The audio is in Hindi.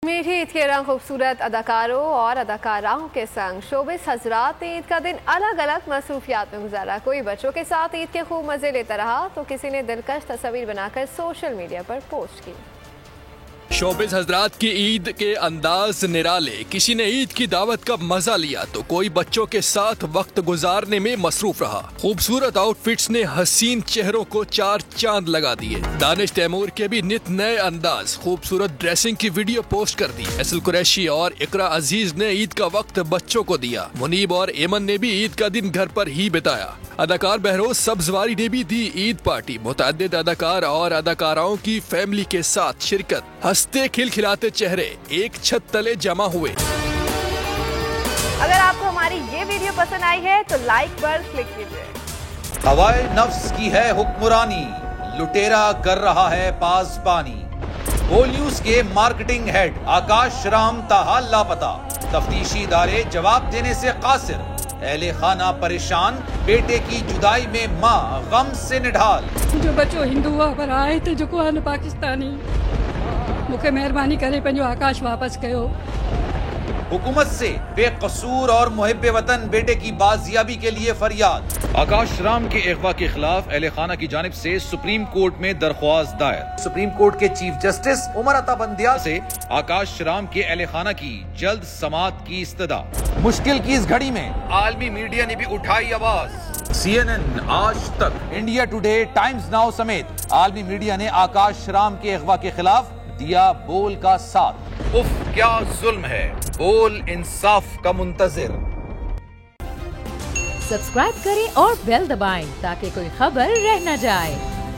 मीठी ईद के रंग खूबसूरत अदाकारों और अदाकाराओं के संग शोबिस हजरात ने ईद का दिन अलग अलग मसरूफियात में गुजारा। कोई बच्चों के साथ ईद के खूब मजे लेता रहा तो किसी ने दिलकश तस्वीर बनाकर सोशल मीडिया पर पोस्ट की। शोबिस हजरात की ईद के अंदाज निराले, किसी ने ईद की दावत का मजा लिया तो कोई बच्चों के साथ वक्त गुजारने में मसरूफ रहा। खूबसूरत आउटफिट्स ने हसीन चेहरों को चार चांद लगा दिए। दानिश तैमूर के भी नित नए अंदाज, खूबसूरत ड्रेसिंग की वीडियो पोस्ट कर दी। असल कुरैशी और इकरा अजीज ने ईद का वक्त बच्चों को दिया। मुनीब और एमन ने भी ईद का दिन घर पर ही बिताया। अदाकार बहरोज सब्जवारी ने भी दी ईद पार्टी। मुतअद्दिद अदाकार और अदाकाराओं की फैमिली के साथ शिरकत। हंसते खिलखिलाते चेहरे एक छत तले जमा हुए। अगर आपको हमारी ये वीडियो पसंद आई है तो लाइक पर क्लिक कीजिए। हवाए नफ्स की है हुक्मरानी, लुटेरा कर रहा है पासबानी। बोल न्यूज के मार्केटिंग हेड आकाश राम ताहा लापता, तफ्तीशी इदारे जवाब देने से कासिर। अहले खाना परेशान, बेटे की जुदाई में माँ गम से निढाल। जो बच्चो हिंदू पर आए थे जो पाकिस्तानी, मुझे मेहरबानी करे पंजो आकाश वापस कयो। हुकूमत से बेकसूर और मुहिब्बे वतन बेटे की बाजियाबी के लिए फरियाद। आकाश राम के अगवा के खिलाफ अहले खाना की जानिब से सुप्रीम कोर्ट में दरख्वास्त दायर। सुप्रीम कोर्ट के चीफ जस्टिस उमर अता बंदिया से आकाश राम के अहले खाना की जल्द समाअत की इस्तदा। मुश्किल की इस घड़ी में आलमी मीडिया ने भी उठाई आवाज। CNN, आज तक, इंडिया टुडे, टाइम्स नाउ समेत आलमी मीडिया ने आकाश राम के अगवा के खिलाफ दिया बोल का साथ। उफ क्या जुल्म है, बोल इंसाफ का मुंतजिर। सब्सक्राइब करें और बेल दबाएं ताकि कोई खबर रह न जाए।